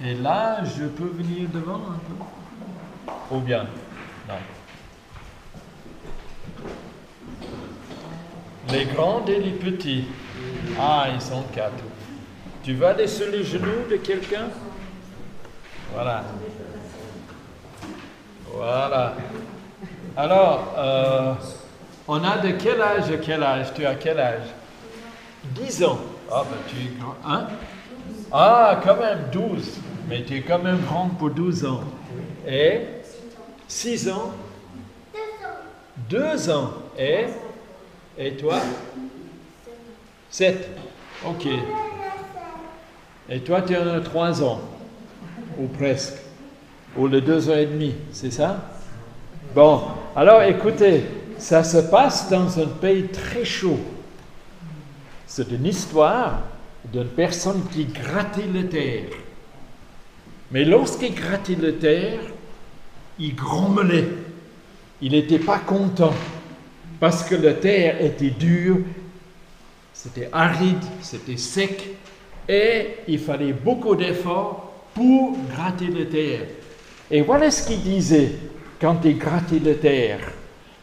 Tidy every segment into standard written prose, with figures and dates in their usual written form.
Et là, je peux venir devant un peu? Ou bien? Non. Les grands et les petits. Ah, ils sont 4. Tu vas aller sur les genoux de quelqu'un? Voilà. Voilà. Alors, on a de quel âge à quel âge? Tu as quel âge? 10 ans. Ah, ben tu es grand. Hein? Ah, quand même 12. Mais tu es quand même grand pour 12 ans. Et 6 ans? 2 ans. Et toi? 7. Ok. Et toi, tu en as 3 ans. Ou presque. Ou les 2 ans et demi, c'est ça? Bon, alors écoutez, ça se passe dans un pays très chaud. C'est une histoire d'une personne qui grattait la terre. Mais lorsqu'il grattait la terre, il grommelait. Il n'était pas content parce que la terre était dure, c'était aride, c'était sec et il fallait beaucoup d'efforts pour gratter la terre. Et voilà ce qu'il disait quand il grattait la terre.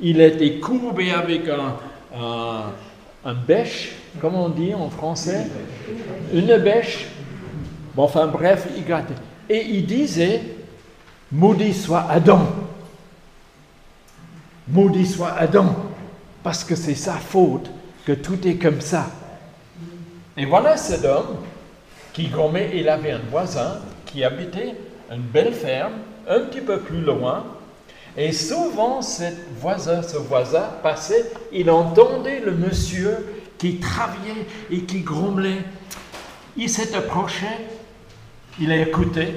Il était courbé avec un bêche, comment on dit en français? Une bêche. Bon, enfin bref, il grattait. Et il disait, maudit soit Adam. Maudit soit Adam, parce que c'est sa faute que tout est comme ça. Et voilà cet homme qui grommait, il avait un voisin qui habitait une belle ferme, un petit peu plus loin, et souvent ce voisin passait, il entendait le monsieur qui travaillait et qui grommelait. Il s'est approché, il a écouté,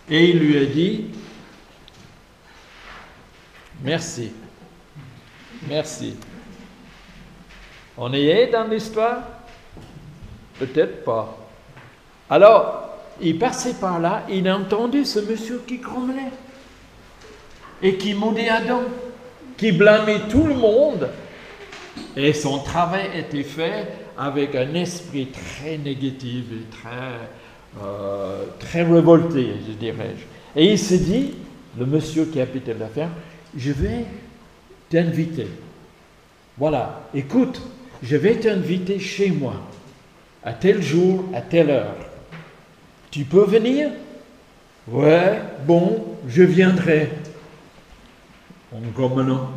et il lui a dit, merci. Merci. On y est dans l'histoire? Peut-être pas. Alors, il passait par là, il a entendu ce monsieur qui grommelait et qui maudit Adam, qui blâmait tout le monde. Et son travail était fait avec un esprit très négatif et très révolté, je dirais-je. Et il se dit, le monsieur qui habitait la ferme, je vais t'inviter. Voilà, écoute, je vais t'inviter chez moi, à tel jour, à telle heure. Tu peux venir? Ouais, bon, je viendrai. En grommelant.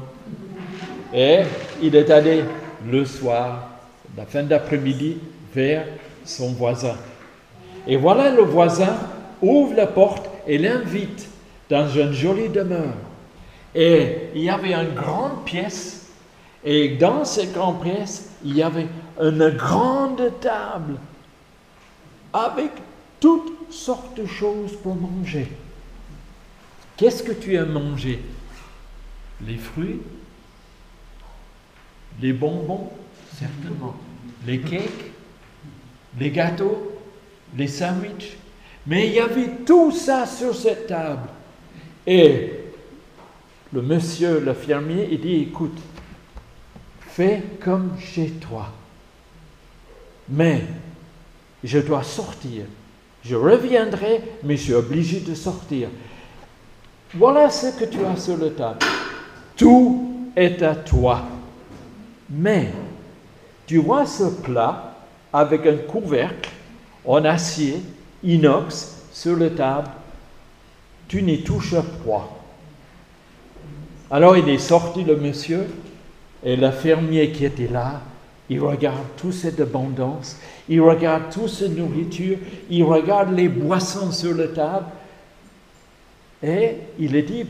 Et il est allé le soir, la fin d'après-midi, vers son voisin. Et voilà, le voisin ouvre la porte et l'invite dans une jolie demeure. Et il y avait une grande pièce, et dans cette grande pièce, il y avait une grande table avec toutes sortes de choses pour manger. Qu'est-ce que tu as mangé? Les fruits? Les bonbons? Certainement. Les cakes? Les gâteaux? Les sandwichs? Mais il y avait tout ça sur cette table. Et le monsieur, le fermier, il dit, écoute, fais comme chez toi. Mais je dois sortir. Je reviendrai, mais je suis obligé de sortir. Voilà ce que tu as sur la table. Tout est à toi. Mais tu vois ce plat avec un couvercle en acier, inox, sur la table. Tu n'y touches pas. Alors il est sorti le monsieur, et le fermier qui était là, il regarde toute cette abondance, il regarde toute cette nourriture, il regarde les boissons sur la table, et il a dit,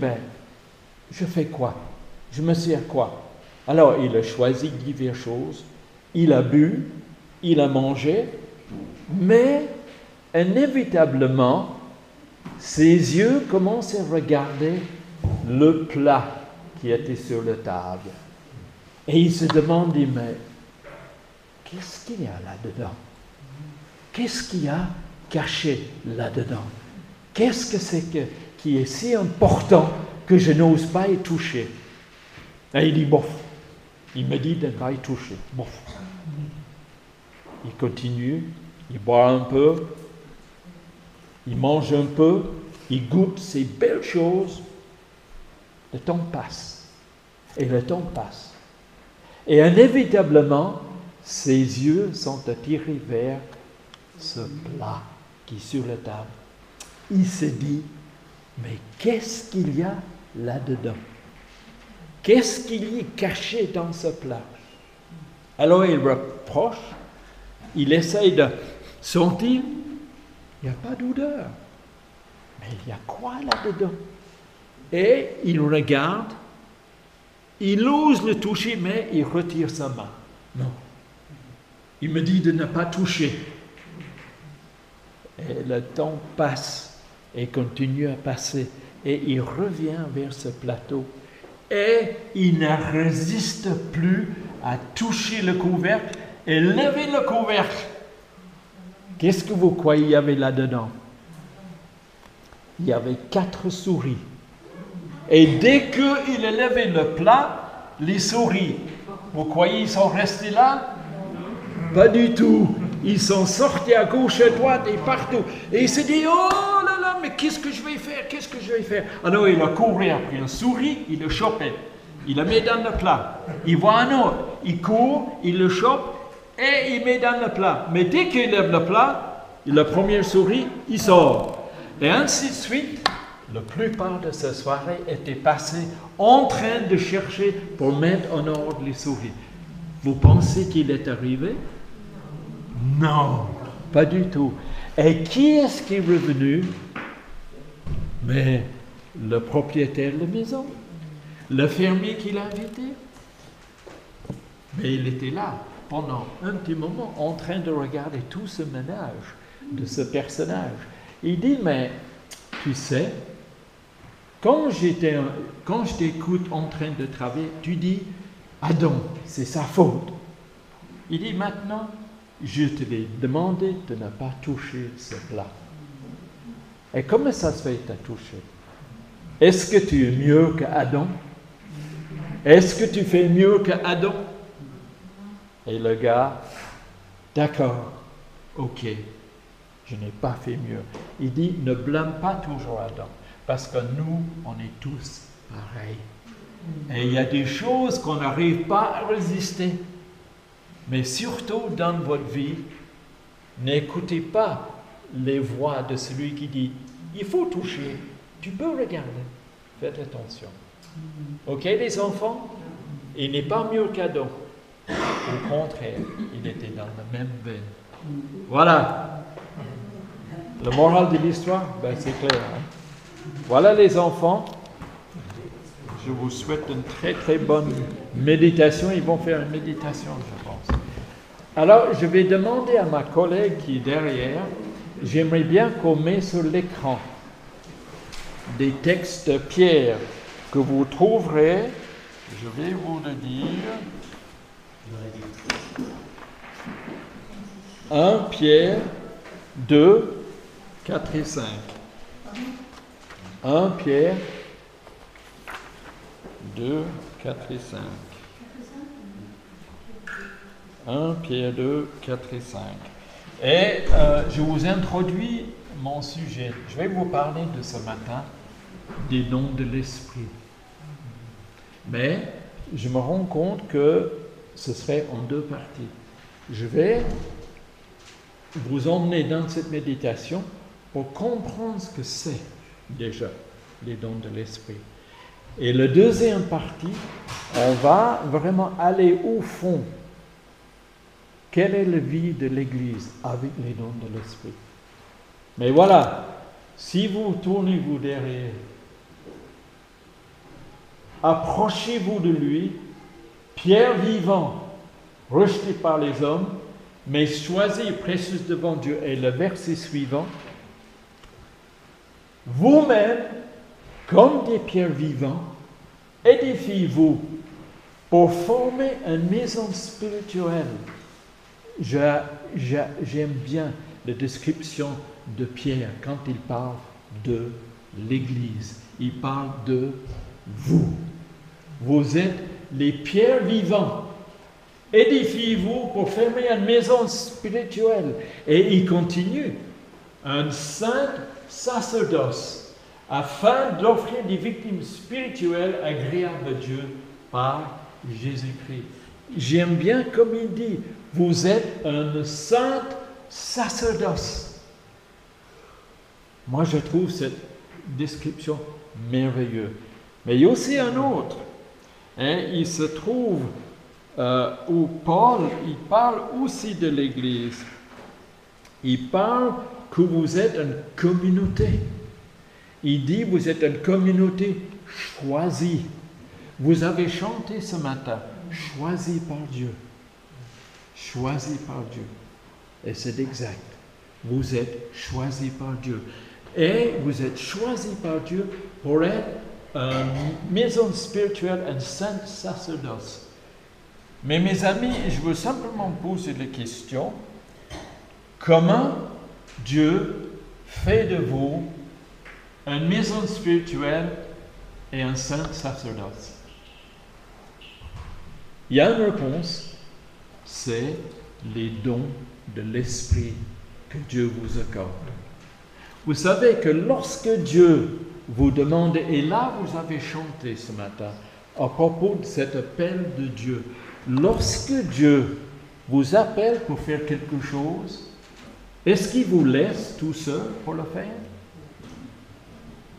je fais quoi? Je me sers quoi? Alors il a choisi diverses choses, il a bu, il a mangé, mais inévitablement, ses yeux commencent à regarder le plat qui était sur la table. Et il se demande, mais qu'est-ce qu'il y a là-dedans? Qu'est-ce qu'il y a caché là-dedans? Qu'est-ce que c'est qui est si important que je n'ose pas y toucher? Et il dit, bof. Il me dit de ne pas y toucher. Bof. Il continue, il boit un peu. il mange un peu, il goûte ces belles choses. Le temps passe. Et le temps passe. Et inévitablement, ses yeux sont attirés vers ce plat qui est sur la table. Il se dit, mais qu'est-ce qu'il y a là-dedans? Qu'est-ce qu'il y a caché dans ce plat? Alors il reproche, il essaye de sentir, il n'y a pas d'odeur. Mais il y a quoi là-dedans? Et il regarde, il ose le toucher, mais il retire sa main. Non. Il me dit de ne pas toucher. Et le temps passe et continue à passer. Et il revient vers ce plateau. Et il ne résiste plus à toucher le couvercle et lever le couvercle. Qu'est-ce que vous croyez qu'il y avait là-dedans? Il y avait 4 souris. Et dès qu'il a levé le plat, les souris, vous croyez qu'ils sont restés là? Pas du tout. Ils sont sortis à gauche, à droite et partout. Et il s'est dit, oh là là, mais qu'est-ce que je vais faire? Qu'est-ce que je vais faire? Alors il a couru après une souris, il le chopait. Il le met dans le plat. Il voit un autre. Il court, il le chope et il met dans le plat. Mais dès qu'il lève le plat, la première souris, il sort. Et ainsi de suite, la plupart de cette soirée était passée en train de chercher pour mettre en ordre les souris. Vous pensez qu'il est arrivé? Non, pas du tout. Et qui est-ce qui est revenu? Mais le propriétaire de la maison, le fermier qui l'a invité. Mais il était là pendant un petit moment en train de regarder tout ce ménage de ce personnage. Il dit, mais tu sais, quand je t'écoute en train de travailler, tu dis, Adam, c'est sa faute. Il dit, maintenant, je te l'ai demandé de ne pas toucher ce plat. Et comment ça se fait que tu as touché? Est-ce que tu es mieux qu'Adam? Est-ce que tu fais mieux qu'Adam? Et le gars, d'accord, ok, je n'ai pas fait mieux. Il dit, ne blâme pas toujours Adam, parce que nous, on est tous pareils. Et il y a des choses qu'on n'arrive pas à résister. Mais surtout dans votre vie, n'écoutez pas les voix de celui qui dit, il faut toucher, tu peux regarder, faites attention. Ok les enfants? Il n'est pas mieux qu'Adam. Au contraire, il était dans la même veine. Voilà. Le moral de l'histoire, ben c'est clair. Hein? Voilà les enfants. Je vous souhaite une très très bonne méditation. Ils vont faire une méditation, je pense. Alors, je vais demander à ma collègue qui est derrière, j'aimerais bien qu'on mette sur l'écran des textes de Pierre que vous trouverez, je vais vous le dire, 1 Pierre 2, 4 et 5. 1 Pierre 2, 4 et 5. 1 Pierre 2, 4 et 5. Et je vous introduis mon sujet. Je vais vous parler de ce matin des dons de l'esprit. Mais je me rends compte que ce serait en 2 parties. Je vais vous emmener dans cette méditation pour comprendre ce que c'est déjà les dons de l'esprit. Et la deuxième partie, on va vraiment aller au fond. Quelle est la vie de l'Église avec les dons de l'Esprit? Mais voilà, si vous tournez-vous derrière, approchez-vous de lui, pierre vivant, rejeté par les hommes, mais choisi et précieuse devant Dieu. Et le verset suivant, vous-même, comme des pierres vivantes, édifiez-vous pour former une maison spirituelle. J'aime bien la description de Pierre quand il parle de l'Église. Il parle de vous. Vous êtes les pierres vivantes. Édifiez-vous pour former une maison spirituelle. Et il continue. un saint sacerdoce, afin d'offrir des victimes spirituelles agréables à Dieu par Jésus-Christ. J'aime bien comme il dit, vous êtes un saint sacerdoce. Moi, je trouve cette description merveilleuse. Mais il y a aussi un autre. Il se trouve où Paul, il parle aussi de l'Église. Il parle que vous êtes une communauté. Il dit, vous êtes une communauté choisie. Vous avez chanté ce matin, choisi par Dieu. Choisi par Dieu. Et c'est exact. Vous êtes choisi par Dieu. Et vous êtes choisi par Dieu pour être une maison spirituelle, un saint sacerdoce. Mais mes amis, je veux simplement poser la question, comment Dieu fait de vous une maison spirituelle et un saint sacerdoce? Il y a une réponse, c'est les dons de l'Esprit que Dieu vous accorde. Vous savez que lorsque Dieu vous demande, et là vous avez chanté ce matin à propos de cet appel de Dieu, lorsque Dieu vous appelle pour faire quelque chose, est-ce qu'il vous laisse tout seul pour le faire?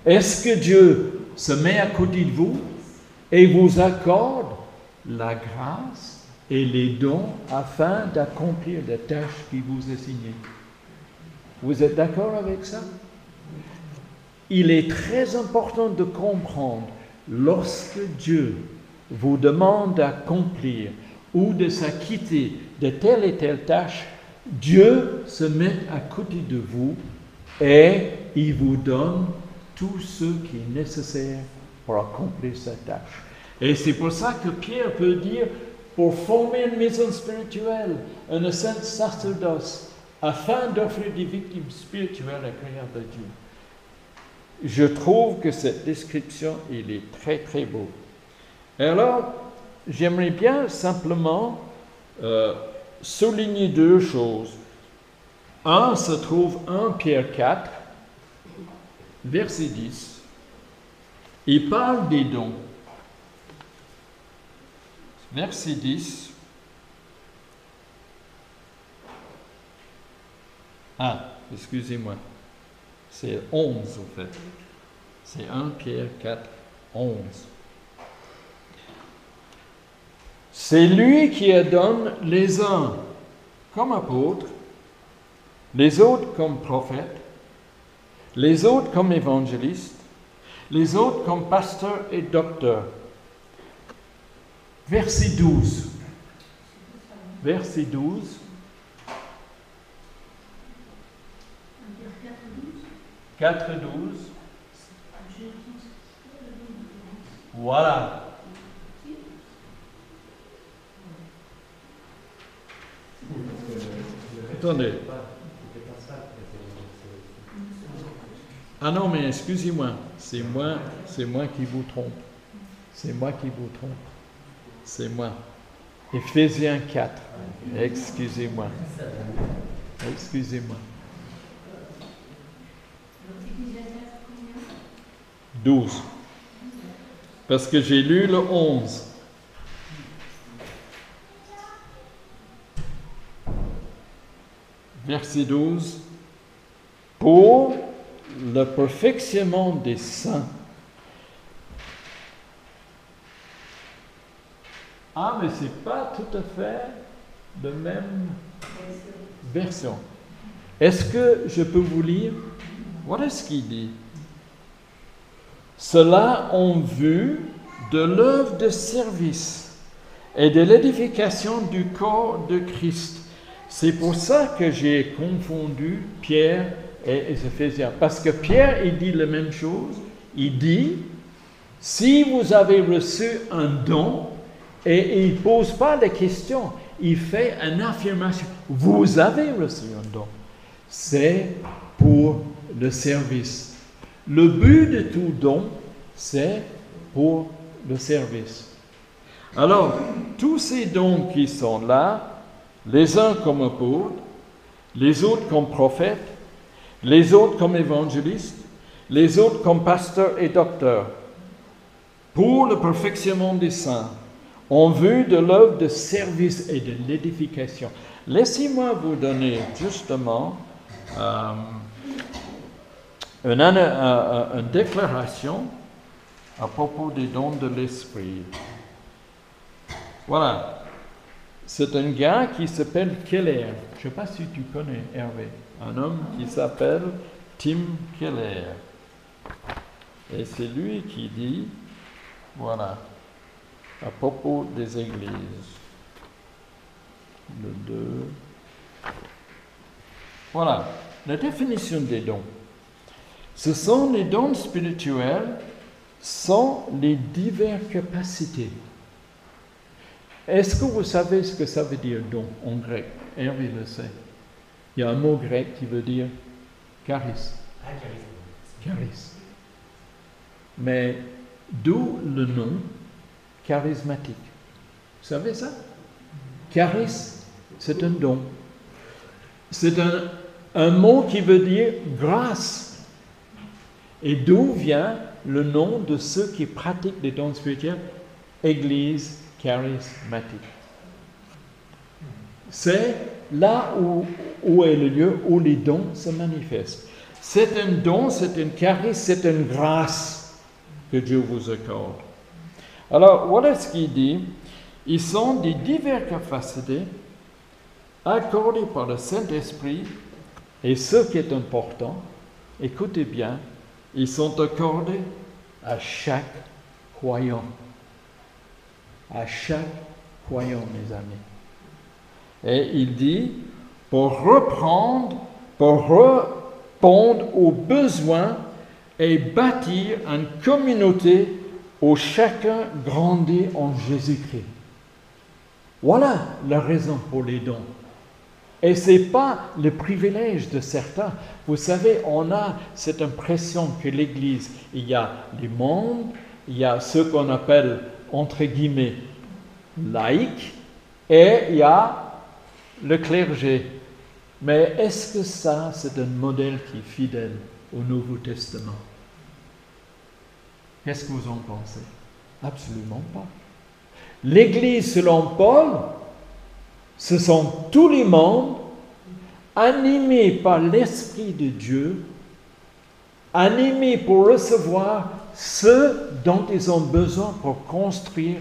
Est-ce que Dieu se met à côté de vous et vous accorde la grâce et les dons afin d'accomplir la tâche qui vous est signée? Vous êtes d'accord avec ça? Il est très important de comprendre, lorsque Dieu vous demande d'accomplir ou de s'acquitter de telle et telle tâche, Dieu se met à côté de vous et il vous donne tout ce qui est nécessaire pour accomplir cette tâche. Et c'est pour ça que Pierre peut dire, pour former une maison spirituelle, un saint sacerdoce, afin d'offrir des victimes spirituelles agréables à Dieu. Je trouve que cette description, il est très très beau. Alors, j'aimerais bien simplement souligner deux choses. Un se trouve 1 Pierre 4, verset 10. Il parle des dons. Verset 10. Excusez-moi. C'est 11 en fait. C'est 1 Pierre 4, 11. C'est lui qui donne les uns comme apôtres, les autres comme prophètes, les autres comme évangélistes, les autres comme pasteurs et docteurs. Verset 12. Verset 12. « 4, 12. Voilà. Attendez. Ah non, mais excusez-moi. C'est moi qui vous trompe. C'est moi qui vous trompe. C'est moi. Éphésiens 4. Excusez-moi. Excusez-moi. 12. Parce que j'ai lu le 11. Verset 12. Pour le perfectionnement des saints. Ah, mais ce n'est pas tout à fait la même version. Est-ce que je peux vous lire? Voilà ce qu'il dit. Cela en vue de l'œuvre de service et de l'édification du corps de Christ. C'est pour ça que j'ai confondu Pierre et les Éphésiens. Parce que Pierre, il dit la même chose. Il dit, si vous avez reçu un don, et il ne pose pas de questions, il fait une affirmation. Vous avez reçu un don. C'est pour le service. Le but de tout don, c'est pour le service. Alors, tous ces dons qui sont là, les uns comme apôtres, les autres comme prophètes, les autres comme évangélistes, les autres comme pasteurs et docteurs, pour le perfectionnement des saints, en vue de l'œuvre de service et de l'édification. Laissez-moi vous donner justement une déclaration à propos des dons de l'Esprit. Voilà. C'est un gars qui s'appelle Keller. Je ne sais pas si tu connais, Hervé. Un homme qui s'appelle Tim Keller. Et c'est lui qui dit, voilà, à propos des églises. Le 2. Voilà, la définition des dons. Ce sont les dons spirituels, sont les diverses capacités. Est-ce que vous savez ce que ça veut dire don en grec? Hervé le sait. Il y a un mot grec qui veut dire charis. Charis. Mais d'où le nom charismatique. Vous savez ça? Charis, c'est un don. C'est un mot qui veut dire grâce. Et d'où vient le nom de ceux qui pratiquent les dons spirituels? Église charismatique. C'est là où est le lieu où les dons se manifestent. C'est un don, c'est un charisme, c'est une grâce que Dieu vous accorde. Alors, voilà ce qu'il dit. Ils sont des diverses capacités accordées par le Saint-Esprit, et ce qui est important, écoutez bien, ils sont accordés à chaque croyant. À chaque croyant, mes amis. Et il dit, pour répondre aux besoins et bâtir une communauté où chacun grandit en Jésus-Christ. Voilà la raison pour les dons. Et ce n'est pas le privilège de certains. Vous savez, on a cette impression que l'Église, il y a les membres, il y a ceux qu'on appelle, entre guillemets, laïcs, et il y a le clergé. Mais est-ce que ça, c'est un modèle qui est fidèle au Nouveau Testament? Qu'est-ce que vous en pensez? Absolument pas. L'Église, selon Paul, ce sont tous les membres animés par l'Esprit de Dieu, animés pour recevoir ce dont ils ont besoin pour construire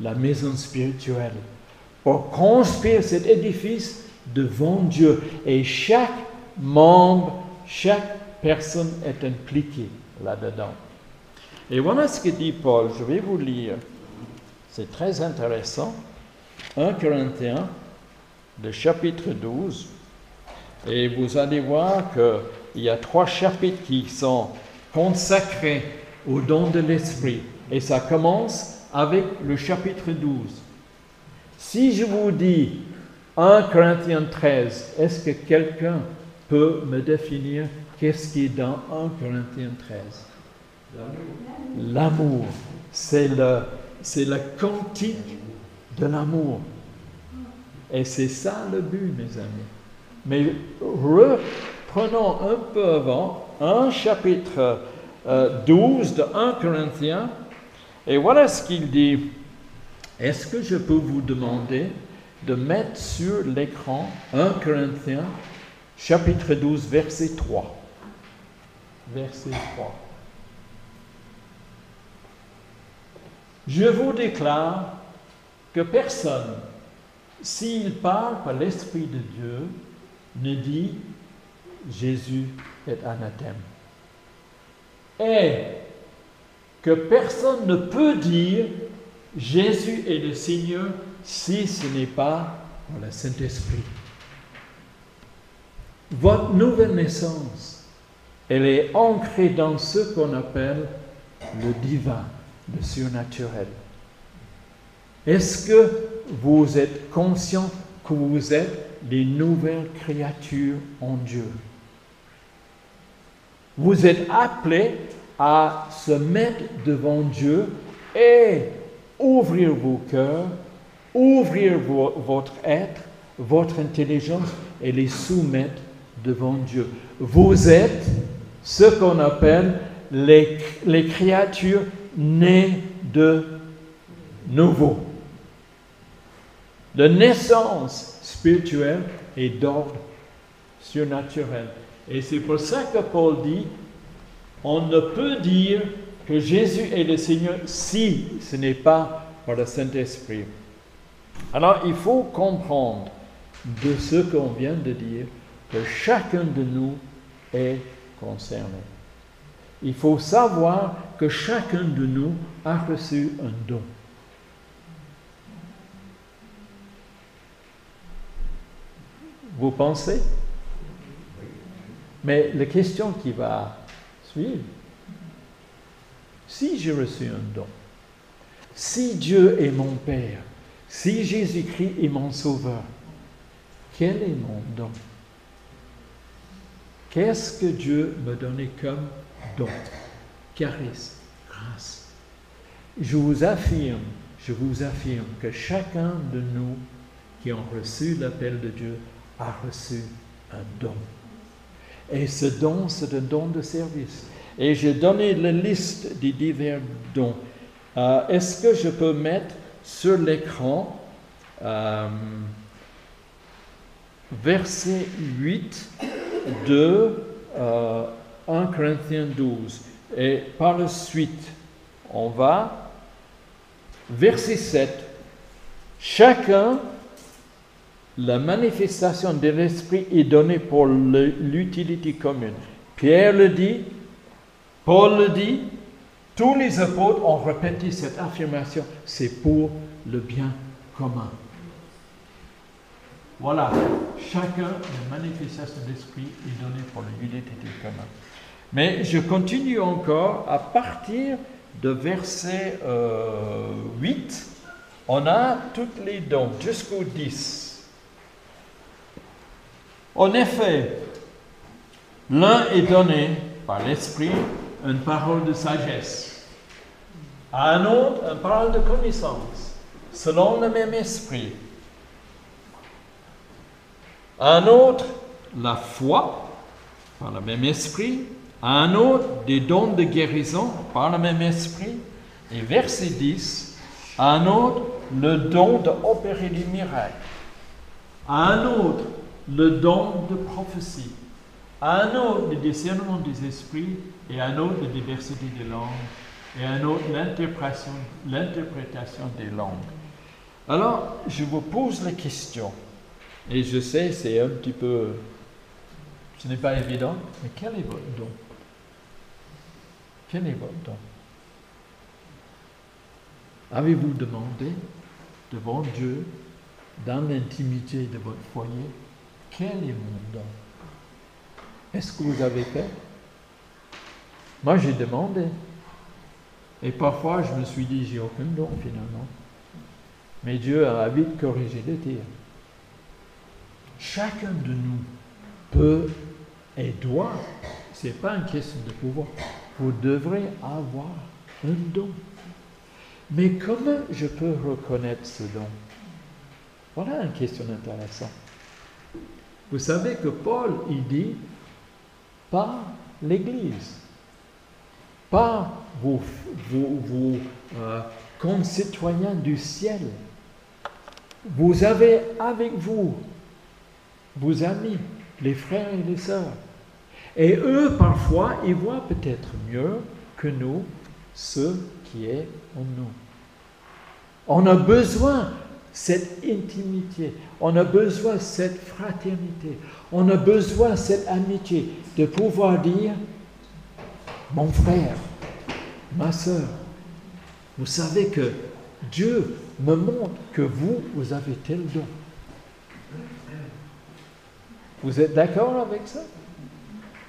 la maison spirituelle, pour construire cet édifice devant Dieu. Et chaque membre, chaque personne est impliquée là-dedans. Et voilà ce que dit Paul. Je vais vous lire. C'est très intéressant. 1 Corinthiens, le chapitre 12. Et vous allez voir qu'il y a 3 chapitres qui sont consacrés au don de l'Esprit. Et ça commence avec le chapitre 12. Si je vous dis 1 Corinthiens 13, est-ce que quelqu'un peut me définir qu'est-ce qui est dans 1 Corinthiens 13? L'amour. C'est le cantique de l'amour. Et c'est ça le but, mes amis. Mais reprenons un peu avant, un chapitre 12 de 1 Corinthiens, et voilà ce qu'il dit. Est-ce que je peux vous demander de mettre sur l'écran 1 Corinthiens, chapitre 12, verset 3. Verset 3. Je vous déclare que personne, s'il parle par l'Esprit de Dieu, ne dit Jésus est anathème. Et que personne ne peut dire Jésus est le Seigneur si ce n'est pas par le Saint-Esprit. Votre nouvelle naissance, elle est ancrée dans ce qu'on appelle le divin, le surnaturel. Est-ce que vous êtes conscient que vous êtes des nouvelles créatures en Dieu? Vous êtes appelés à se mettre devant Dieu et ouvrir vos cœurs, ouvrir votre être, votre intelligence et les soumettre devant Dieu. vous êtes ce qu'on appelle les créatures nées de nouveau. La naissance spirituelle est d'ordre surnaturel. Et c'est pour ça que Paul dit, on ne peut dire que Jésus est le Seigneur si ce n'est pas par le Saint-Esprit. Alors, il faut comprendre de ce qu'on vient de dire que chacun de nous est concerné. Il faut savoir que chacun de nous a reçu un don. Vous pensez? Mais la question qui va suivre, si j'ai reçu un don, si Dieu est mon Père, si Jésus-Christ est mon Sauveur, quel est mon don? Qu'est-ce que Dieu m'a donné comme don? Charisme, grâce. Je vous affirme que chacun de nous qui ont reçu l'appel de Dieu a reçu un don. Et ce don, c'est un don de service. Et j'ai donné la liste des divers dons. Est-ce que je peux mettre sur l'écran verset 8 de 1 Corinthiens 12. Et par la suite, on va, verset 7, chacun, la manifestation de l'Esprit est donnée pour l'utilité commune. Pierre le dit, Paul le dit, tous les apôtres ont répété cette affirmation, c'est pour le bien commun. Voilà, chacun, la manifestation de l'Esprit est donnée pour l'unité commune. Mais je continue encore, à partir de verset 8, on a tous les dons, jusqu'au 10. En effet, l'un est donné par l'Esprit une parole de sagesse, à un autre une parole de connaissance, selon le même Esprit. À un autre, la foi, par le même Esprit. À un autre, des dons de guérison, par le même Esprit. Et verset 10, à un autre, le don d'opérer des miracles. À un autre, le don de prophétie. À un autre, le discernement des esprits. Et à un autre, la diversité des langues. Et à un autre, l'interprétation des langues. Alors, je vous pose la question. Et je sais, c'est un petit peu... Ce n'est pas évident, mais quel est votre don? Quel est votre don? Avez-vous demandé devant Dieu, dans l'intimité de votre foyer, quel est mon don? Est-ce que vous avez fait? Moi, j'ai demandé. Et parfois, je me suis dit, j'ai aucun don finalement. Mais Dieu a vite corrigé le tir. Chacun de nous peut et doit, ce n'est pas une question de pouvoir, vous devrez avoir un don. Mais comment je peux reconnaître ce don? Voilà une question intéressante. Vous savez que Paul, il dit, par l'Église, par vos concitoyens du ciel. Vous avez avec vous vos amis, les frères et les sœurs. Et eux, parfois, ils voient peut-être mieux que nous ce qui est en nous. On a besoin de cette intimité, on a besoin de cette fraternité, on a besoin de cette amitié, de pouvoir dire, mon frère, ma sœur, vous savez que Dieu me montre que vous avez tel don. Vous êtes d'accord avec ça?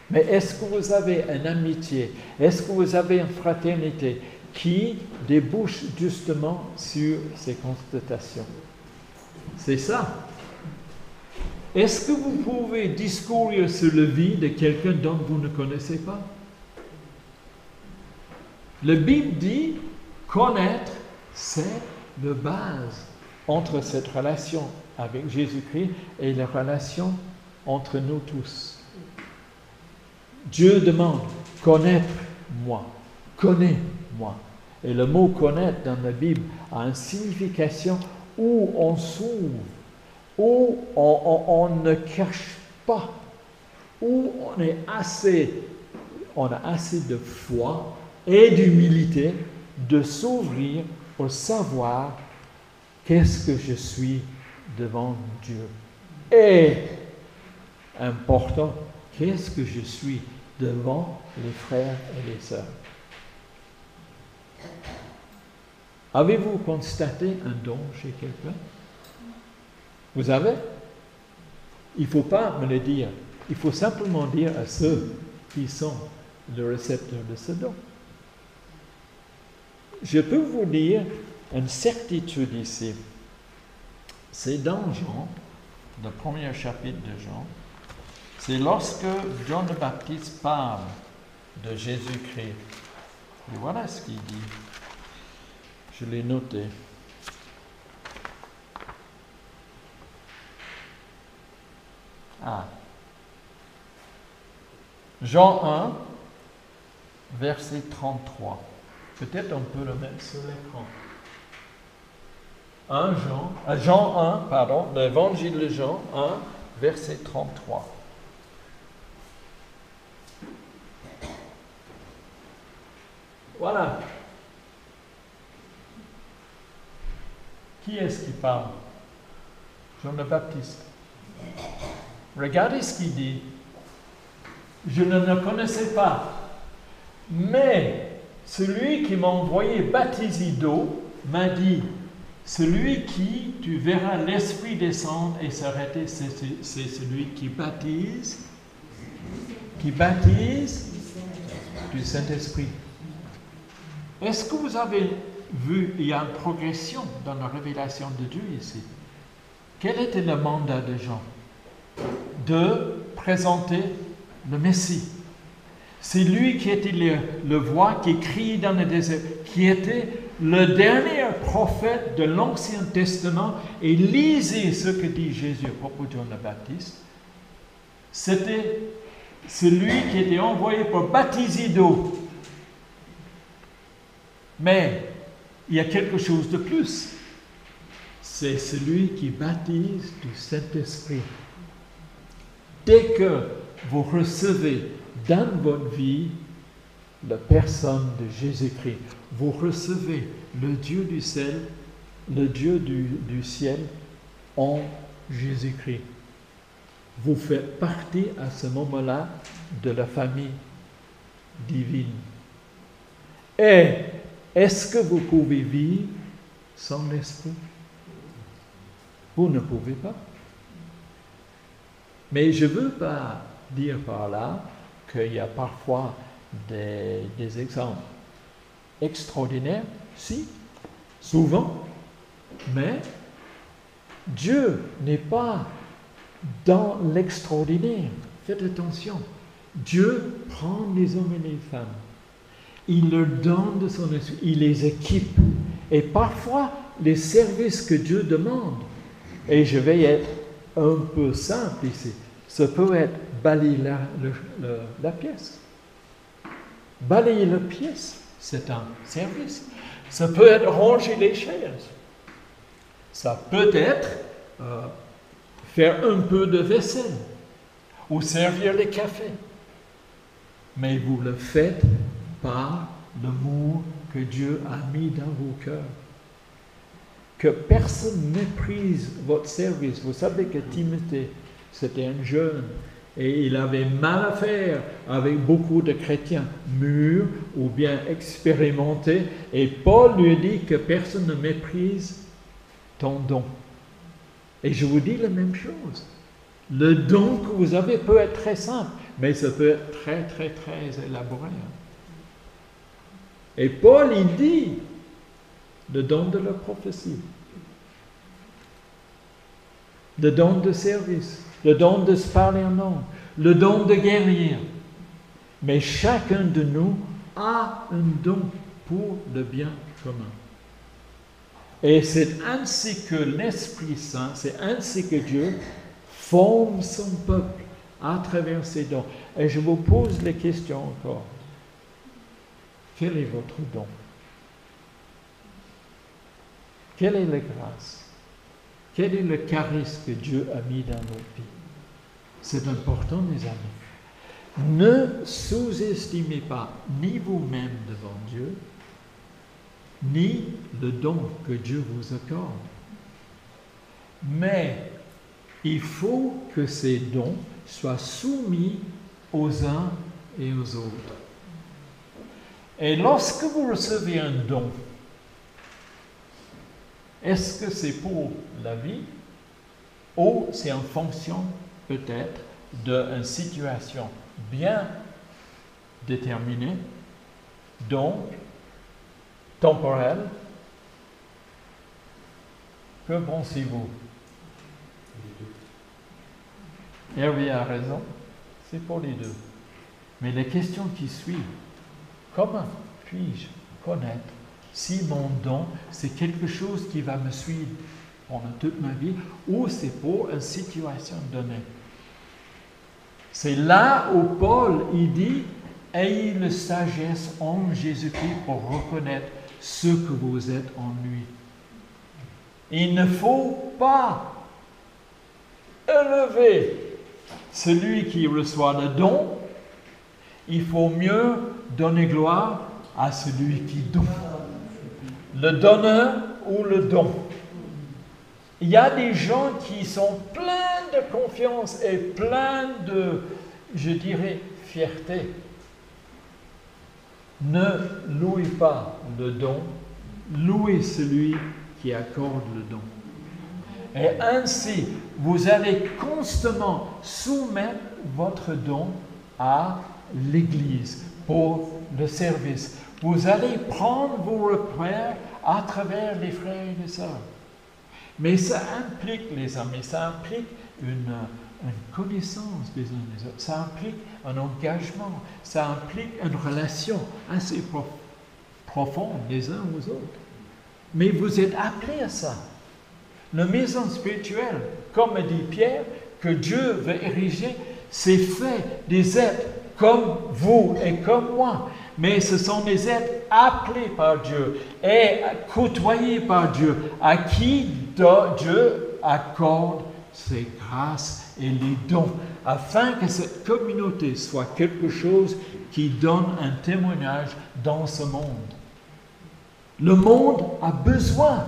Mais est-ce que vous avez une amitié? Est-ce que vous avez une fraternité qui débouche justement sur ces constatations? C'est ça. Est-ce que vous pouvez discourir sur la vie de quelqu'un dont vous ne connaissez pas? La Bible dit connaître, c'est la base entre cette relation avec Jésus-Christ et la relation entre nous tous. Dieu demande, connaître-moi, connais-moi. Et le mot connaître dans la Bible a une signification où on s'ouvre, où on ne cache pas, où on a assez de foi et d'humilité de s'ouvrir pour savoir qu'est-ce que je suis devant Dieu. Et, important, qu'est-ce que je suis devant les frères et les sœurs. Avez-vous constaté un don chez quelqu'un? Vous avez? Il ne faut pas me le dire. Il faut simplement dire à ceux qui sont le récepteur de ce don. Je peux vous dire une certitude ici. C'est dans Jean, le premier chapitre de Jean. C'est lorsque Jean le Baptiste parle de Jésus-Christ. Et voilà ce qu'il dit. Je l'ai noté. Jean 1, verset 33. Peut-être on peut le mettre sur l'écran. Jean 1, l'évangile de Jean 1, verset 33. Voilà. Qui est-ce qui parle? Jean le Baptiste. Regardez ce qu'il dit. Je ne le connaissais pas, mais celui qui m'a envoyé baptiser d'eau m'a dit, celui qui tu verras l'Esprit descendre et s'arrêter, c'est celui qui baptise du Saint-Esprit. Est-ce que vous avez vu, il y a une progression dans la révélation de Dieu ici? Quel était le mandat de Jean? De présenter le Messie. C'est lui qui était le voix qui criait dans le désert, qui était le dernier prophète de l'Ancien Testament, et lisez ce que dit Jésus à propos de Jean le Baptiste. C'était celui qui était envoyé pour baptiser d'eau. Mais il y a quelque chose de plus. C'est celui qui baptise du Saint-Esprit. Dès que vous recevez dans votre vie la personne de Jésus-Christ, vous recevez le Dieu du ciel, en Jésus-Christ. Vous faites partie à ce moment-là de la famille divine. Et est-ce que vous pouvez vivre sans l'Esprit? Vous ne pouvez pas. Mais je ne veux pas dire par là qu'il y a parfois des exemples extraordinaires, si, souvent, mais Dieu n'est pas dans l'extraordinaire. Faites attention. Dieu prend les hommes et les femmes. Il leur donne de son esprit, il les équipe. Et parfois, les services que Dieu demande, et je vais être un peu simple ici, ça peut être balayer la pièce. Balayer la pièce, c'est un service. Ça peut être ranger les chaises. Ça peut être faire un peu de vaisselle ou servir les cafés. Mais vous le faites par l'amour que Dieu a mis dans vos cœurs. Que personne ne méprise votre service. Vous savez que Timothée, c'était un jeune et il avait mal à faire avec beaucoup de chrétiens mûrs ou bien expérimentés. Et Paul lui dit que personne ne méprise ton don. Et je vous dis la même chose. Le don que vous avez peut être très simple, mais ça peut être très, très, très élaboré. Et Paul, il dit le don de la prophétie, le don de service, le don de se parler en langue, le don de guérir. Mais chacun de nous a un don pour le bien commun. Et c'est ainsi que l'Esprit Saint, c'est ainsi que Dieu forme son peuple à travers ses dons. Et je vous pose les questions encore. Quel est votre don? Quelle est la grâce? Quel est le charisme que Dieu a mis dans nos vies? C'est important, mes amis. Ne sous-estimez pas ni vous-même devant Dieu, ni le don que Dieu vous accorde. Mais il faut que ces dons soient soumis aux uns et aux autres. Et lorsque vous recevez un don, est-ce que c'est pour la vie ou c'est en fonction peut-être d'une situation bien déterminée, donc temporelle? Que pensez-vous? Hervé a raison, c'est pour les deux. Mais la question qui suit, comment puis-je connaître si mon don, c'est quelque chose qui va me suivre pendant toute ma vie ou c'est pour une situation donnée? C'est là où Paul, il dit, ayez la sagesse en Jésus-Christ pour reconnaître ce que vous êtes en lui. Il ne faut pas élever celui qui reçoit le don, il faut mieux donner gloire à celui qui donne. Le donneur ou le don. Il y a des gens qui sont pleins de confiance et pleins de, je dirais, fierté. Ne louez pas le don, louez celui qui accorde le don. Et ainsi, vous allez constamment soumettre votre don à l'Église pour le service. Vous allez prendre vos repères à travers les frères et les sœurs. Mais ça implique, les amis, ça implique une connaissance des uns des autres. Ça implique un engagement. Ça implique une relation assez profonde les uns aux autres. Mais vous êtes appelés à ça. La maison spirituelle, comme dit Pierre, que Dieu veut ériger, c'est fait des êtres comme vous et comme moi. Mais ce sont des êtres appelés par Dieu et côtoyés par Dieu, à qui Dieu accorde ses grâces et les dons, afin que cette communauté soit quelque chose qui donne un témoignage dans ce monde. Le monde a besoin.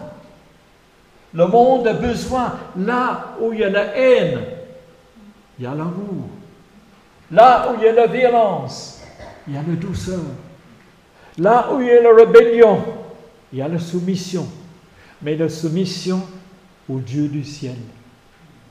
Le monde a besoin. Là où il y a la haine, il y a l'amour. Là où il y a la violence, il y a la douceur. Là où il y a la rébellion, il y a la soumission. Mais la soumission au Dieu du ciel.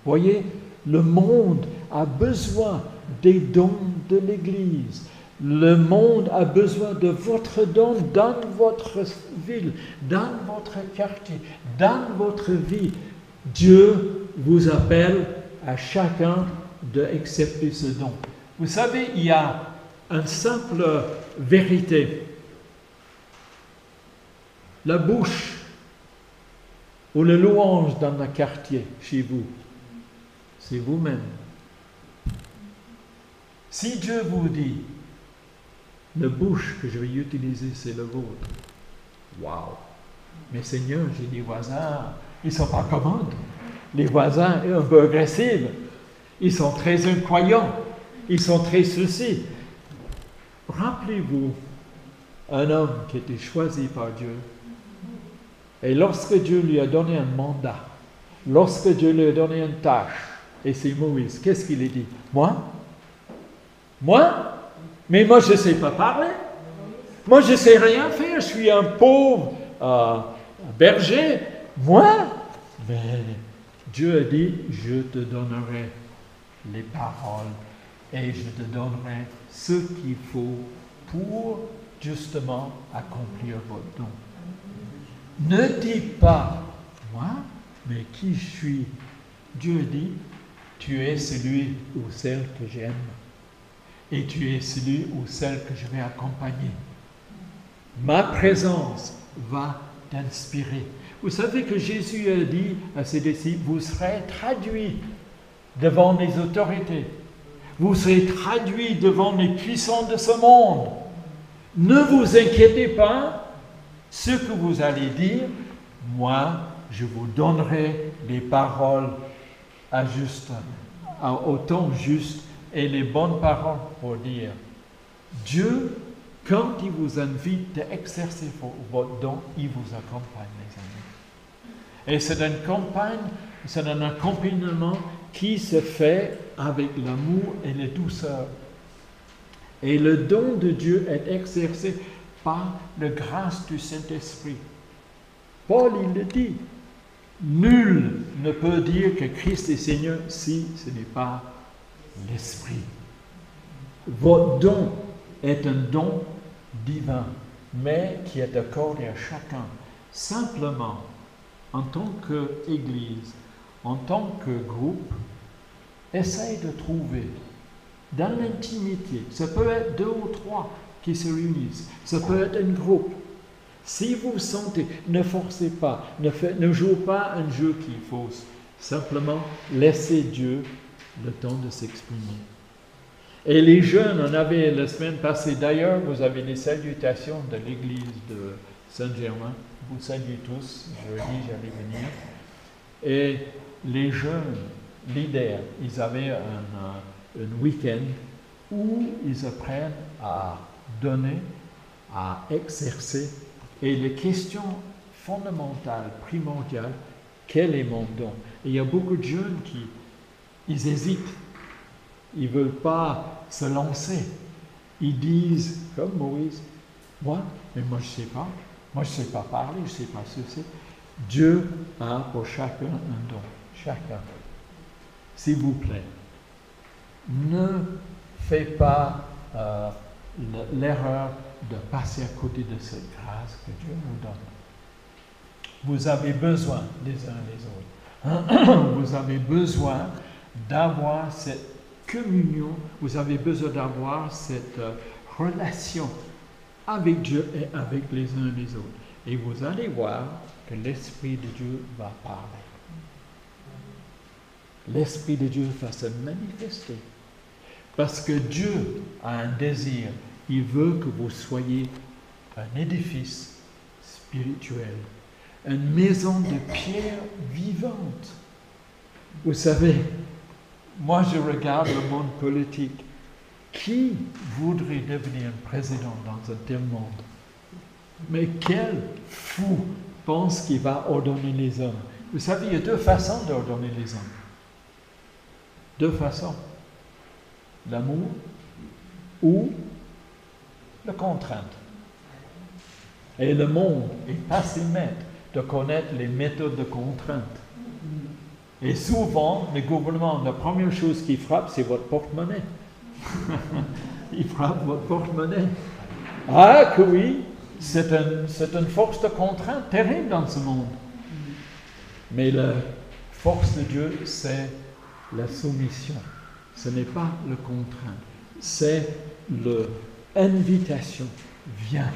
Voyez, le monde a besoin des dons de l'Église. Le monde a besoin de votre don dans votre ville, dans votre quartier, dans votre vie. Dieu vous appelle à chacun d'accepter ce don. Vous savez, il y a une simple vérité. La bouche ou le louange dans le quartier, chez vous, c'est vous-même. Si Dieu vous dit, la bouche que je vais utiliser, c'est la vôtre. Waouh! Mais Seigneur, j'ai des voisins, ils ne sont pas commodes. Les voisins sont un peu agressifs. Ils sont très incroyants. Ils sont très ceci. Rappelez-vous, un homme qui était choisi par Dieu. Et lorsque Dieu lui a donné un mandat, lorsque Dieu lui a donné une tâche, et c'est Moïse, qu'est-ce qu'il a dit? Moi? Mais moi, je ne sais pas parler. Moi, je ne sais rien faire. Je suis un pauvre berger. Moi? Mais Dieu a dit, je te donnerai les paroles et je te donnerai ce qu'il faut pour justement accomplir votre don. Ne dites pas, moi, mais qui je suis? Dieu dit, tu es celui ou celle que j'aime. Et tu es celui ou celle que je vais accompagner. Ma présence va t'inspirer. Vous savez que Jésus a dit à ses disciples, vous serez traduits devant les autorités. Vous serez traduits devant les puissants de ce monde. Ne vous inquiétez pas, ce que vous allez dire, moi, je vous donnerai les paroles au temps juste et les bonnes paroles pour dire. Dieu, quand il vous invite à exercer votre don, il vous accompagne, les amis. Et c'est un accompagnement qui se fait avec l'amour et la douceur. Et le don de Dieu est exercé par la grâce du Saint-Esprit. Paul, il le dit, nul ne peut dire que Christ est Seigneur si ce n'est pas l'Esprit. Votre don est un don divin, mais qui est accordé à chacun. Simplement, en tant qu'Église, en tant que groupe, essaye de trouver dans l'intimité, ça peut être 2 ou 3 qui se réunissent, ça peut être un groupe. Si vous sentez, ne forcez pas, ne jouez pas un jeu qui est faux. Simplement, laissez Dieu le temps de s'exprimer. Et les jeunes, on avait la semaine passée, d'ailleurs, vous avez les salutations de l'église de Saint-Germain. Vous saluez tous, jeudi, j'allais venir. Et les jeunes leaders, ils avaient un week-end où ils apprennent à donner, à exercer. Et les questions fondamentales, primordiales, quel est mon don? Et il y a beaucoup de jeunes ils hésitent. Ils ne veulent pas se lancer. Ils disent, comme Moïse, moi je ne sais pas. Moi, je ne sais pas parler, je ne sais pas ce que c'est. Dieu a pour chacun un don. Chacun. S'il vous plaît, ne faites pas l'erreur de passer à côté de cette grâce que Dieu nous donne. Vous avez besoin les uns les autres. Vous avez besoin d'avoir cette communion, vous avez besoin d'avoir cette relation avec Dieu et avec les uns et les autres. Et vous allez voir que l'Esprit de Dieu va parler. L'Esprit de Dieu va se manifester. Parce que Dieu a un désir. Il veut que vous soyez un édifice spirituel, une maison de pierre vivante. Vous savez, moi je regarde le monde politique. Qui voudrait devenir président dans un tel monde? Mais quel fou pense qu'il va ordonner les hommes? Vous savez, il y a 2 façons d'ordonner les hommes. 2 façons. L'amour ou la contrainte. Et le monde est pas si maître de connaître les méthodes de contrainte. Et souvent, le gouvernement, la première chose qui frappe, c'est votre porte-monnaie. Il frappe votre porte-monnaie. Ah que oui, c'est une force de contrainte terrible dans ce monde. Mais la force de Dieu, c'est la soumission. Ce n'est pas le contrainte, c'est l'invitation. Viens,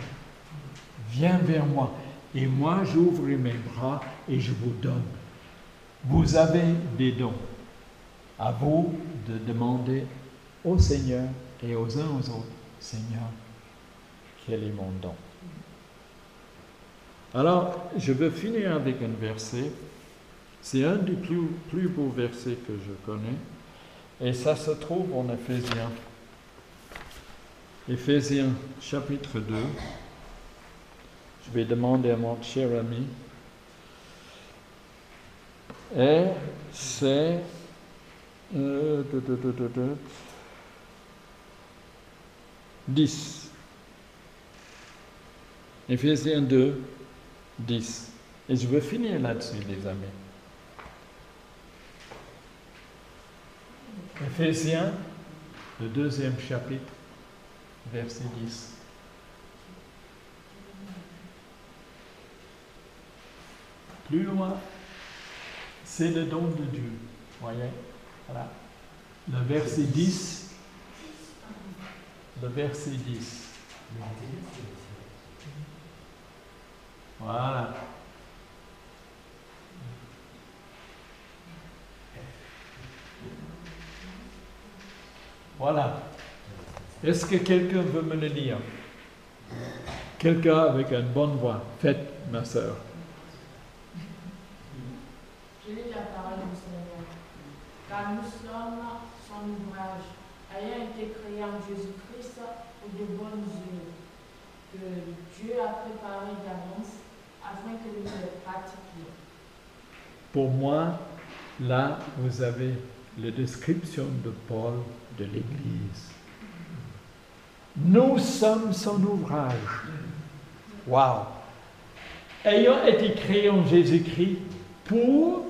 viens vers moi. Et moi, j'ouvre mes bras et je vous donne. Vous avez des dons. À vous de demander au Seigneur et aux uns aux autres, Seigneur, quel est mon don? Alors, je veux finir avec un verset. C'est un des plus beaux versets que je connais. Et ça se trouve en Éphésiens. Éphésiens chapitre 2. Je vais demander à mon cher ami. Et c'est 10. Éphésiens 2, 10. Et je veux finir là-dessus, les amis. Éphésiens, le 2e chapitre, verset 10. Plus loin, c'est le don de Dieu. Voyez, voilà. Le verset 10. Le verset 10. Voilà. Voilà. Est-ce que quelqu'un veut me le lire? Quelqu'un avec une bonne voix. Faites, ma sœur. Je lis la parole du Seigneur. Car nous sommes son ouvrage, ayant été créés en Jésus-Christ pour de bonnes œuvres, que Dieu a préparées d'avance afin que nous les pratiquions. Pour moi, là, vous avez la description de Paul de l'Église. Nous sommes son ouvrage. Waouh! Ayant été créés en Jésus-Christ pour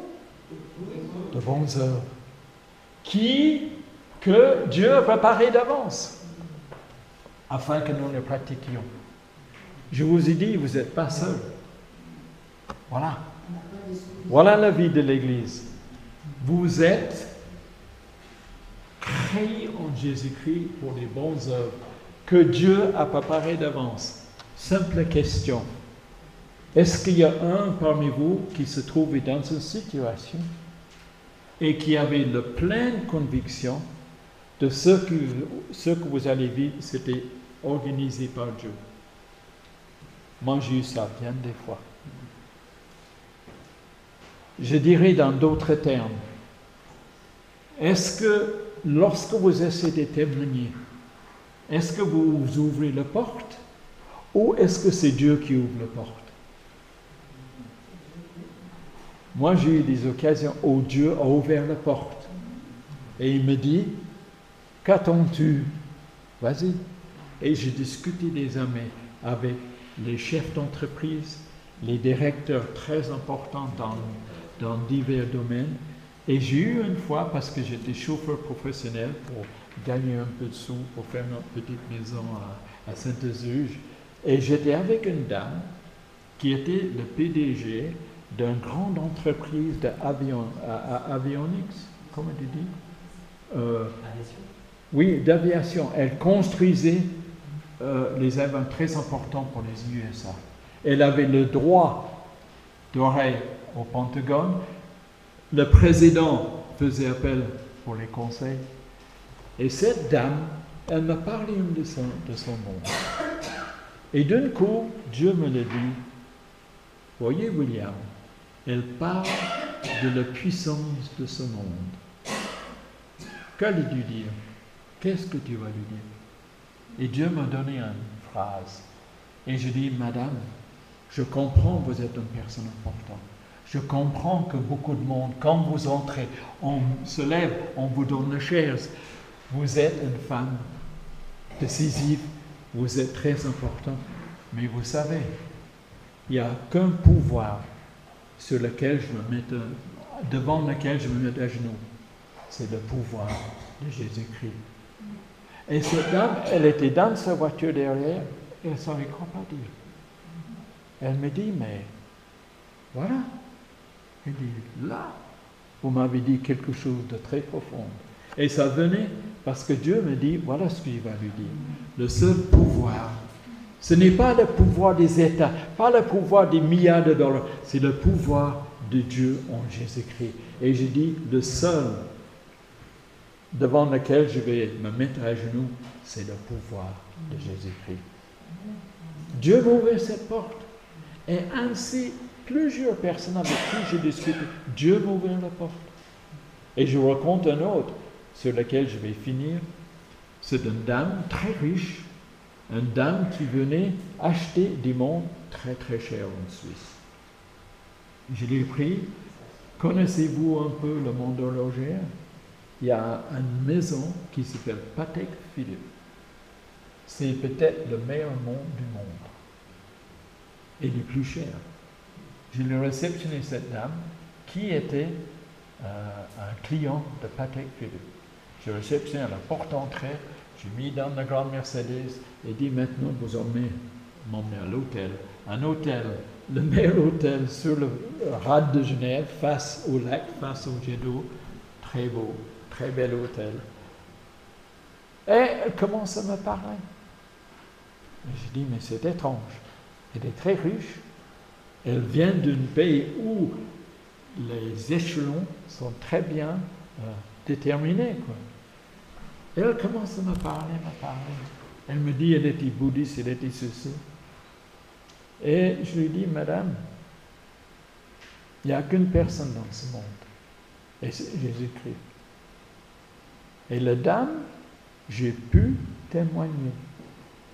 de bonnes œuvres que Dieu a préparées d'avance afin que nous les pratiquions. Je vous ai dit, vous n'êtes pas seuls. Voilà. Voilà la vie de l'Église. Vous êtes créés en Jésus-Christ pour des bonnes œuvres que Dieu a préparées d'avance. Simple question. Est-ce qu'il y a un parmi vous qui se trouvait dans une situation et qui avait la pleine conviction de ce que vous allez vivre, c'était organisé par Dieu? Moi, j'ai eu ça bien des fois. Je dirais dans d'autres termes, est-ce que lorsque vous essayez de témoigner, est-ce que vous ouvrez la porte ou est-ce que c'est Dieu qui ouvre la porte? Moi, j'ai eu des occasions où Dieu a ouvert la porte et il me dit, qu'attends-tu? Vas-y. Et j'ai discuté des années avec les chefs d'entreprise, les directeurs très importants dans divers domaines. Et j'ai eu une fois, parce que j'étais chauffeur professionnel pour gagner un peu de sous, pour faire notre petite maison à Saint-Eusuge, et j'étais avec une dame qui était le PDG d'une grande entreprise d'avionics, comment tu dis? Oui, d'aviation. Elle construisait les avions très importants pour les USA. Elle avait le droit d'oreille au Pentagone. Le président faisait appel pour les conseils. Et cette dame, elle m'a parlé de son monde. Et d'un coup, Dieu me l'a dit, voyez William, elle parle de la puissance de ce monde. Qu'allais-tu dire? Qu'est-ce que tu vas lui dire? Et Dieu m'a donné une phrase. Et je dis, Madame, je comprends que vous êtes une personne importante. Je comprends que beaucoup de monde, quand vous entrez, on se lève, on vous donne la chaise. Vous êtes une femme décisive, vous êtes très important. Mais vous savez, il n'y a qu'un pouvoir sur lequel devant lequel je me mets à genoux. C'est le pouvoir de Jésus-Christ. Et cette dame, elle était dans sa voiture derrière, et elle ne savait quoi pas dire. Elle me dit, mais voilà. Elle dit, là, vous m'avez dit quelque chose de très profond. Et ça venait parce que Dieu me dit, voilà ce qu'il va lui dire. Le seul pouvoir, ce n'est pas le pouvoir des États, pas le pouvoir des milliards de dollars, c'est le pouvoir de Dieu en Jésus-Christ. Et je dis, le seul devant lequel je vais me mettre à genoux, c'est le pouvoir de Jésus-Christ. Dieu m'a ouvert cette porte. Et ainsi, plusieurs personnes avec qui j'ai discuté, Dieu m'a ouvert la porte. Et je raconte un autre sur lequel je vais finir. C'est une dame très riche, une dame qui venait acheter des montres très très chères en Suisse. Je l'ai pris. Connaissez-vous un peu le monde horloger? Il y a une maison qui s'appelle Patek Philippe. C'est peut-être le meilleur monde du monde. Et le plus cher. Je l'ai réceptionné cette dame qui était un client de Patek Philippe. Je l'ai réceptionné à la porte d'entrée, j'ai mis dans la grande Mercedes et dit maintenant vous m'emmenez à l'hôtel. Un hôtel, le meilleur hôtel sur le rade de Genève, face au lac, face au jet d'eau. Très beau, très bel hôtel. Et elle commence à me parler. J'ai dit mais c'est étrange. Elle est très riche. Elle vient d'un pays où les échelons sont très bien déterminés, quoi. Et elle commence à me parler. Elle me dit, elle était bouddhiste, elle était ceci. Et je lui dis, madame, il n'y a qu'une personne dans ce monde. Et c'est Jésus-Christ. Et la dame, j'ai pu témoigner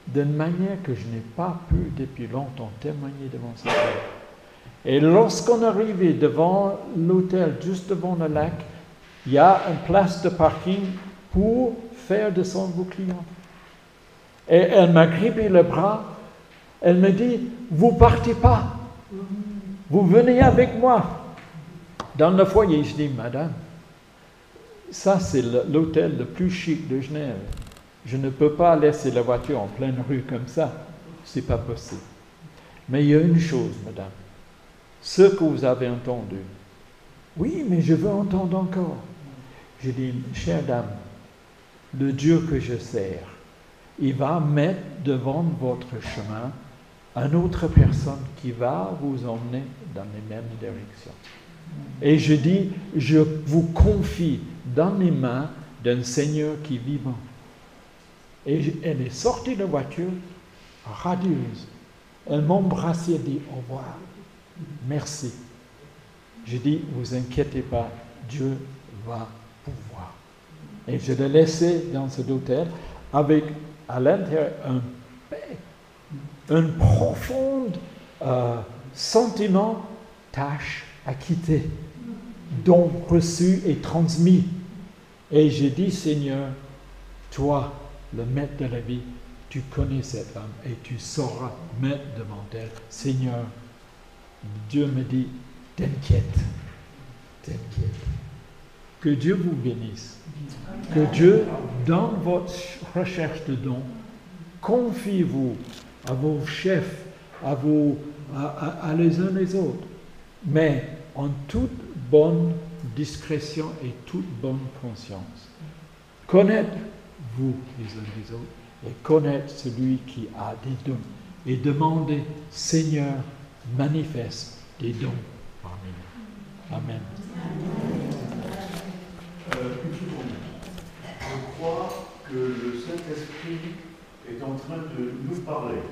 d'une manière que je n'ai pas pu depuis longtemps témoigner devant cette femme. Et lorsqu'on arrivait devant l'hôtel, juste devant le lac, il y a une place de parking pour faire descendre vos clients. Et elle m'a grippé le bras. Elle me dit, vous partez pas. Vous venez avec moi. Dans le foyer, je dis, madame, ça c'est l'hôtel le plus chic de Genève. Je ne peux pas laisser la voiture en pleine rue comme ça. C'est pas possible. Mais il y a une chose, madame. Ce que vous avez entendu. Oui, mais je veux entendre encore. J'ai dit, chère dame, le Dieu que je sers, il va mettre devant votre chemin une autre personne qui va vous emmener dans les mêmes directions. Et je dis, je vous confie dans les mains d'un Seigneur qui est vivant. Et elle est sortie de la voiture, radieuse. Elle m'embrassait et dit au revoir. Merci. Je dis, vous inquiétez pas, Dieu va pouvoir. Et je l'ai laissé dans cet hôtel avec à l'intérieur un profond sentiment, tâche acquittée, don reçu et transmis. Et j'ai dit, Seigneur, toi, le maître de la vie, tu connais cette femme et tu sauras mettre devant elle. Seigneur, Dieu me dit, t'inquiète. Que Dieu vous bénisse. Que Dieu, dans votre recherche de dons, confie-vous à vos chefs, à les uns les autres, mais en toute bonne discrétion et toute bonne conscience. Connaître-vous les uns les autres et connaître celui qui a des dons et demander, Seigneur, manifeste des dons parmi nous. Amen. Une seconde. Je crois que le Saint-Esprit est en train de nous parler.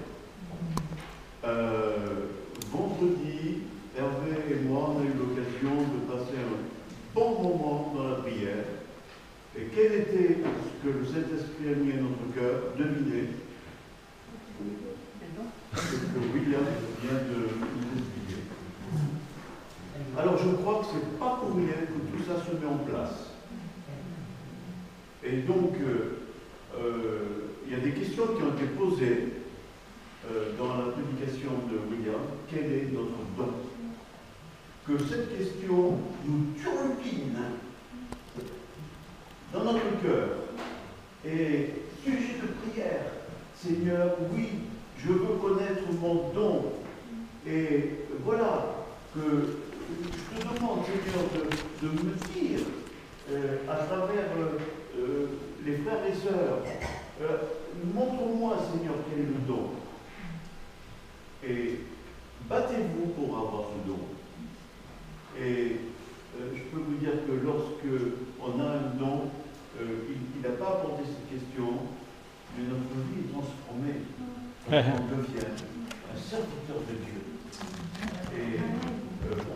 Vendredi, Hervé et moi, on a eu l'occasion de passer un bon moment dans la prière. Et quel était ce que le Saint-Esprit a mis à notre cœur? Devinez. Ce que William vient de nous expliquer. Alors je crois que ce n'est pas pour rien que tout ça se met en place. Et donc, il y a des questions qui ont été posées dans la prédication de William. Quel est notre don? Que cette question nous turbine dans notre cœur. Et sujet de prière, Seigneur, oui, je veux connaître mon don. Et voilà, que je te demande, Seigneur, de me dire, à travers les frères et sœurs, montre-moi, Seigneur, quel est le don. Et battez-vous pour avoir ce don. Et je peux vous dire que lorsque on a un don, il n'a pas apporté cette question, mais notre vie est transformée. On devient un serviteur de Dieu. Et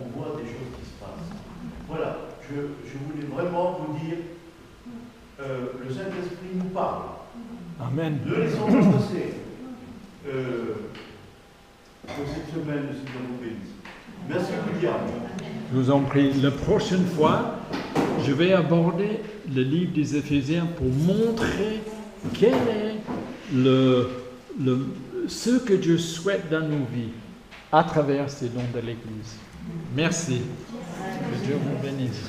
on voit des choses qui se passent. Voilà, je voulais vraiment vous dire, le Saint-Esprit nous parle. Amen. Ne laissons pas passer. Que cette semaine, le Seigneur vous bénisse. Merci, William. Je vous en prie. La prochaine fois, je vais aborder le livre des Éphésiens pour montrer quel est ce que Dieu souhaite dans nos vies à travers ces dons de l'Église. Merci. Que Dieu vous bénisse.